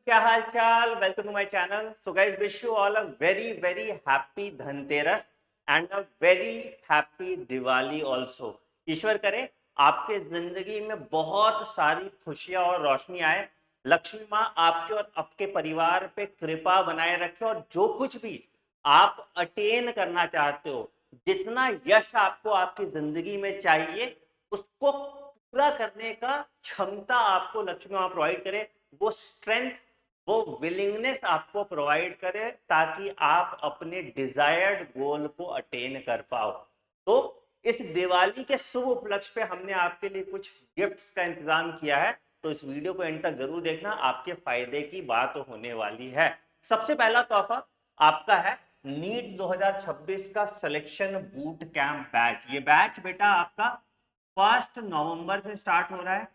क्या हाल चाल। Welcome to my channel. So guys, wish you all a very very happy Dhanteras and a very happy Diwali also. ईश्वर करे आपके जिंदगी में बहुत सारी खुशियां और रोशनी आए। लक्ष्मी माँ आपके और आपके परिवार पे कृपा बनाए रखे और जो कुछ भी आप अटेन करना चाहते हो, जितना यश आपको आपकी जिंदगी में चाहिए, उसको पूरा करने का क्षमता आपको लक्ष्मी माँ प्रोवाइड करे। वो स्ट्रेंथ, वो विलिंगनेस आपको प्रोवाइड करे ताकि आप अपने डिजायर्ड गोल को अटेन कर पाओ। तो इस दिवाली के शुभ उपलक्ष्य पे हमने आपके लिए कुछ गिफ्ट्स का इंतजाम किया है, तो इस वीडियो को एंड तक जरूर देखना, आपके फायदे की बात होने वाली है। सबसे पहला तोहफा आपका है नीट 2026 का सिलेक्शन बूट कैंप बैच। ये बैच बेटा आपका 1 नवंबर से स्टार्ट हो रहा है।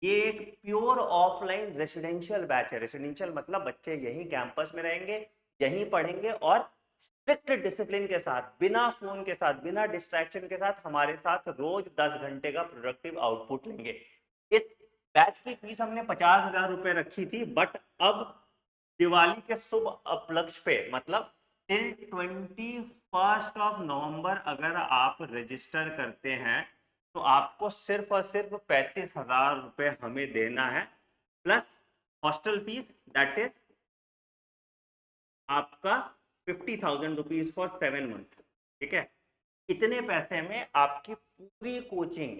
ये एक प्योर ऑफलाइन रेसिडेंशियल बैच है। रेसिडेंशियल मतलब बच्चे यहीं कैंपस में रहेंगे, यहीं पढ़ेंगे और स्ट्रिक्ट डिसिप्लिन के साथ, बिना फोन के साथ, बिना डिस्ट्रैक्शन के साथ हमारे साथ रोज 10 घंटे का प्रोडक्टिव आउटपुट लेंगे। इस बैच की फीस हमने 50,000 रुपए रखी थी, बट अब दिवाली के शुभ उपलक्ष्य पे मतलब टिल 21 नवंबर अगर आप रजिस्टर करते हैं तो आपको सिर्फ और सिर्फ 35,000 रुपए हमें देना है, plus hostel fees, that is आपका 50,000 रुपीज फॉर 7 मंथ। ठीक है, इतने पैसे में आपकी पूरी कोचिंग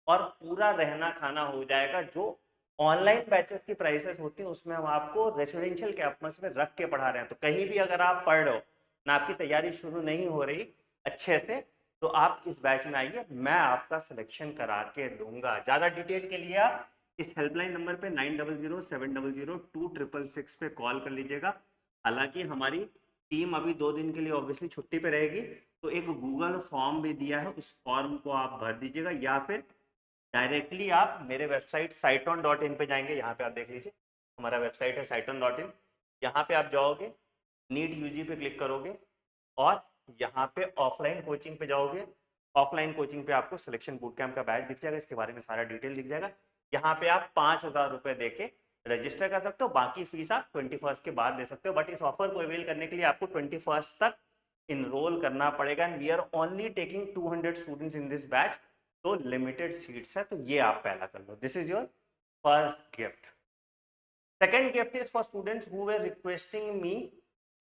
और पूरा रहना खाना हो जाएगा। जो ऑनलाइन बैचेस की प्राइसेस होती हैं उसमें हम आपको रेसिडेंशियल कैंपस में रख के पढ़ा रहे हैं। तो कहीं भी अगर आप पढ़ रहे हो ना, आपकी तैयारी शुरू नहीं हो रही अच्छे से, तो आप इस बैच में आइए, मैं आपका सिलेक्शन करा के दूंगा। ज्यादा डिटेल के लिए आप इस हेल्पलाइन नंबर पे 9007002666 पे कॉल कर लीजिएगा। हालांकि हमारी टीम अभी 2 दिन के लिए ऑब्वियसली छुट्टी पे रहेगी, तो एक गूगल फॉर्म भी दिया है, उस फॉर्म को आप भर दीजिएगा, या फिर डायरेक्टली आप मेरे वेबसाइट siteon.in पे जाएंगे। यहाँ पे आप देख लीजिए, हमारा वेबसाइट है siteon.in। यहाँ पे आप जाओगे, नीट यूजी पे क्लिक करोगे और यहाँ पे ऑफलाइन कोचिंग पे जाओगे। ऑफलाइन कोचिंग पे आपको सिलेक्शन बूट कैंप का बैच दिख जाएगा, इसके बारे में सारा डिटेल दिख जाएगा। यहाँ पे आप 5,000 रुपए दे के रजिस्टर कर सकते हो, बाकी फीस आप 21 के बाद दे सकते हो। बट इस ऑफर को अवेल करने के लिए आपको 21 तक इनरोल करना पड़ेगा and we are only taking 200 students in this batch, तो लिमिटेड सीट्स है। तो ये आप पहला कर लो, this is your first gift. Second gift is for students who were requesting me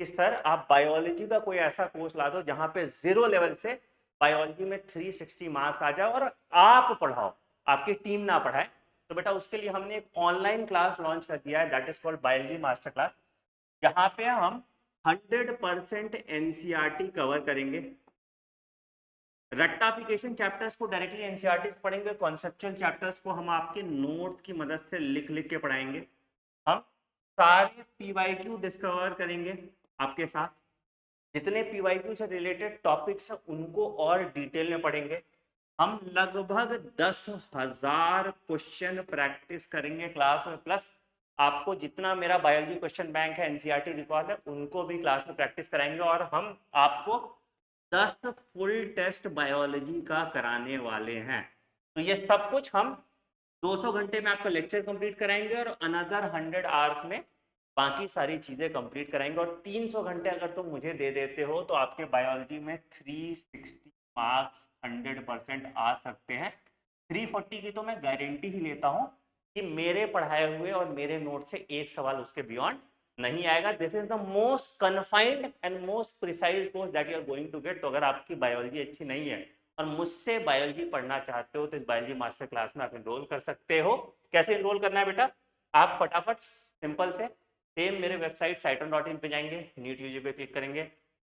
कि सर आप बायोलॉजी का कोई ऐसा कोर्स ला दो जहां पे 0 लेवल से बायोलॉजी में 360 मार्क्स आ जाए और आप पढ़ाओ, आपकी टीम ना पढ़ाए। तो बेटा उसके लिए हमने एक ऑनलाइन क्लास लॉन्च कर दिया है, that is called biology master class. जहां पे हम 100% एनसीईआरटी कवर करेंगे। रट्टाफिकेशन चैप्टर्स को डायरेक्टली एनसीईआरटी से पढ़ेंगे, कॉन्सेप्चुअल चैप्टर्स को हम आपके नोट्स की मदद से लिख लिख के पढ़ाएंगे। हम सारे पीवाईक्यू डिस्कवर करेंगे आपके साथ, जितने पीवाईक्यू से रिलेटेड टॉपिक्स हैं उनको और डिटेल में पढ़ेंगे। हम लगभग 10,000 क्वेश्चन प्रैक्टिस करेंगे क्लास में, प्लस आपको जितना मेरा बायोलॉजी क्वेश्चन बैंक है, एनसीईआरटी रिकॉर्ड है, उनको भी क्लास में प्रैक्टिस कराएंगे। और हम आपको 10 फुल टेस्ट बायोलॉजी का कराने वाले हैं। तो ये सब कुछ हम 200 घंटे में आपका लेक्चर कंप्लीट कराएंगे और अनदर 100 आवर्स में बाकी सारी चीजें कंप्लीट कराएंगे। और 300 घंटे अगर तुम मुझे दे देते हो तो आपके बायोलॉजी में 360 मार्क्स 100% आ सकते हैं। 340 की तो मैं गारंटी ही लेता हूं कि मेरे पढ़ाए हुए और मेरे नोट से एक सवाल उसके बियॉन्ड नहीं आएगा। This is the most confined and most precise course that you are going to get. तो अगर आपकी बायोलॉजी अच्छी नहीं है और मुझसे बायोलॉजी पढ़ना चाहते हो तो इस बायोलॉजी मास्टर क्लास में आप एनरोल कर सकते हो। कैसे एनरोल करना है बेटा, आप फटाफट सिंपल से सेम मेरे वेबसाइट siteon.in पे जाएंगे, नीट यूजी पे क्लिक करेंगे,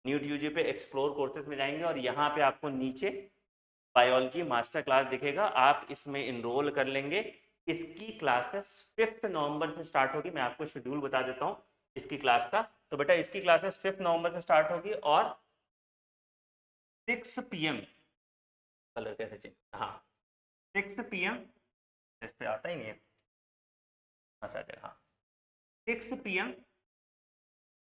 नीट यूजी पे एक्सप्लोर कोर्सेज में जाएंगे और यहाँ पे आपको नीचे बायोलॉजी मास्टर क्लास दिखेगा, आप इसमें इनरोल कर लेंगे। इसकी क्लासेस 5 नवंबर से स्टार्ट होगी। मैं आपको शेड्यूल बता देता हूँ इसकी क्लास का। तो बेटा इसकी क्लासेस 5 नवंबर से स्टार्ट होगी और 6 PM, कलर कैसे चेंज, हाँ 6 PM, इस पे आता ही नहीं है, अच्छा हाँ 6 PM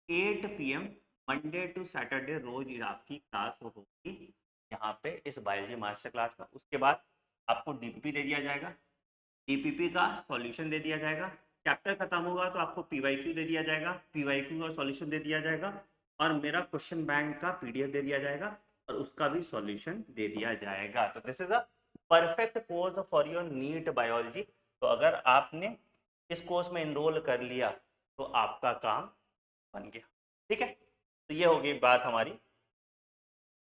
8 PM Monday to Saturday रोज आपकी क्लास होगी यहाँ पे इस बायोलॉजी मास्टर क्लास में। उसके बाद आपको डीपीपी दे दिया जाएगा, डीपीपी का सॉल्यूशन दे दिया जाएगा, चैप्टर खत्म होगा तो आपको पीवाईक्यू दे दिया जाएगा, पीवाईक्यू का सॉल्यूशन दे दिया जाएगा, और मेरा क्वेश्चन बैंक का पीडीएफ दे दिया जाएगा और उसका भी सॉल्यूशन दे दिया जाएगा। तो this is a perfect course for your NEET biology. तो अगर आपने इस कोर्स में एनरोल कर लिया तो आपका काम बन गया। ठीक है, तो ये होगी बात हमारी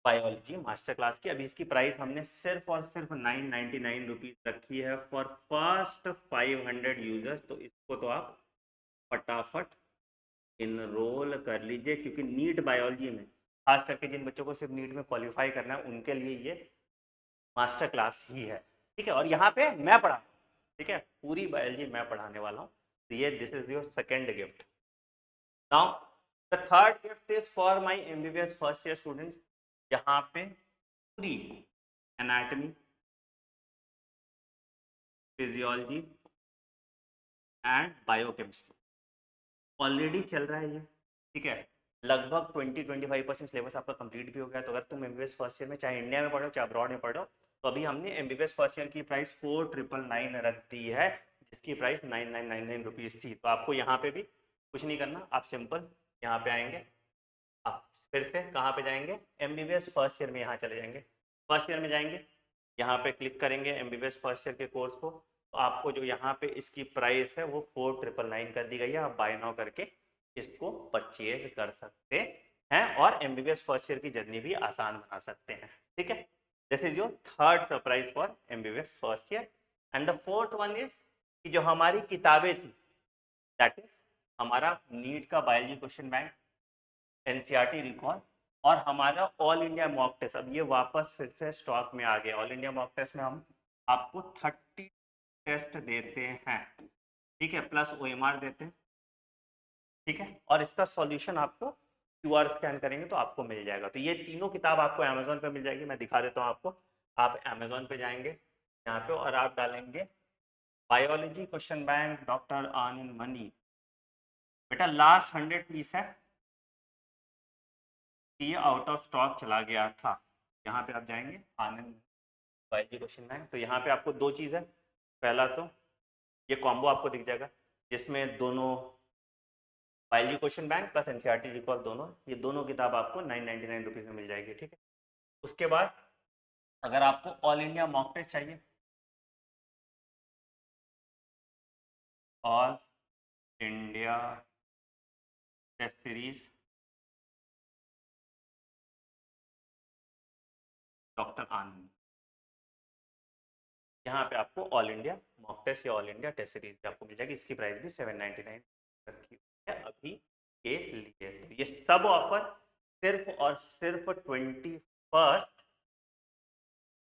बायोलॉजी मास्टर क्लास की। अभी इसकी प्राइस हमने सिर्फ और सिर्फ 999 रुपीज रखी है फॉर फर्स्ट 500 यूजर्स। तो इसको तो आप फटाफट इनरोल कर लीजिए, क्योंकि नीट बायोलॉजी में खास करके जिन बच्चों को सिर्फ नीट में क्वालिफाई करना है उनके लिए ये मास्टर क्लास ही है। ठीक है, और यहाँ पे मैं पढ़ा, ठीक है, पूरी बायोलॉजी मैं पढ़ाने वाला हूँ। तो ये this is your second gift. Now the third gift is for my MBBS first year students, जहाँ पे पूरी anatomy, physiology and biochemistry already चल रहा है ये। ठीक है, लगभग 20-25% सिलेबस आपका कंप्लीट भी हो गया। तो अगर तुम एमबीबीएस फर्स्ट ईयर में चाहे इंडिया में पढ़ो चाहे अब्रॉड में पढ़ो, तो अभी हमने एमबीबीएस फर्स्ट ईयर की प्राइस 4999 रख दी है, जिसकी प्राइस 9999 रुपीज़ थी। तो आपको यहाँ पे भी कुछ नहीं करना, आप सिंपल यहाँ पे आएंगे, आप फिर से कहाँ पे जाएंगे, एमबीबीएस फर्स्ट ईयर में यहाँ चले जाएंगे। फर्स्ट ईयर में जाएंगे, यहाँ पे क्लिक करेंगे एमबीबीएस फर्स्ट ईयर के कोर्स को, तो आपको जो यहाँ पे इसकी प्राइस है वो 4999 कर दी गई है। आप बाय नाउ करके इसको परचेज कर सकते हैं और एमबीबीएस फर्स्ट ईयर की जर्नी भी आसान बना सकते हैं। ठीक है, this is your third surprise for MBBS first year. And the fourth one is कि जो हमारी किताबें थी, दैट इज हमारा नीट का biology question bank, NCERT recall और हमारा ऑल इंडिया मॉक टेस्ट, अब ये वापस फिर से स्टॉक में आ गया। ऑल इंडिया मॉक टेस्ट में हम आपको 30 टेस्ट देते हैं, ठीक है, प्लस ओएमआर देते हैं। ठीक है, और इसका सॉल्यूशन आपको क्यूआर स्कैन करेंगे तो आपको मिल जाएगा। तो ये तीनों किताब आपको अमेजोन पे मिल जाएगी। मैं दिखा देता हूँ आपको, आप अमेजोन पे जाएंगे यहाँ पे और आप डालेंगे बायोलॉजी क्वेश्चन बैंक डॉक्टर आनंद मनी। बेटा लास्ट 100 पीस है, ये आउट ऑफ स्टॉक चला गया था। यहाँ पे आप जाएंगे आनंद बायोलॉजी क्वेश्चन बैंक, तो यहाँ पे आपको दो चीज़ है। पहला तो ये कॉम्बो आपको दिख जाएगा जिसमें दोनों biology question bank plus NCERT recall दोनों, ये दोनों किताब आपको 999 रुपीज़ में मिल जाएगी। ठीक है, उसके बाद अगर आपको ऑल इंडिया मॉक टेस्ट चाहिए, all India test series doctor Anand, यहाँ पे आपको ऑल इंडिया मॉक टेस्ट या ऑल इंडिया टेस्ट सीरीज आपको मिल जाएगी। इसकी प्राइस भी 799 रखी है अभी के लिए। तो ये सब ऑफर सिर्फ और सिर्फ 21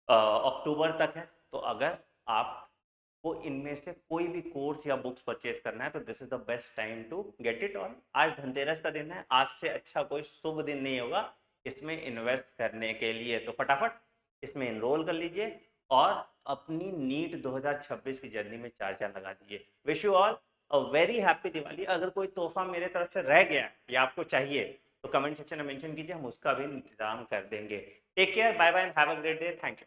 अक्टूबर तक है। तो अगर आपको इनमें से कोई भी कोर्स या बुक्स परचेज करना है तो this is the best time to get it. और आज धनतेरस का दिन है, आज से अच्छा कोई शुभ दिन नहीं होगा इसमें इन्वेस्ट करने के लिए। तो फटाफट इसमें इनरोल कर लीजिए और अपनी नीट 2026 की जर्नी में चार चांद लगा दीजिए। Wish you all a very happy Diwali. अगर कोई तोहफा मेरे तरफ से रह गया या आपको चाहिए तो कमेंट सेक्शन में मेंशन कीजिए, हम उसका भी इंतजाम कर देंगे। Take care, bye bye and have a great day. Thank you.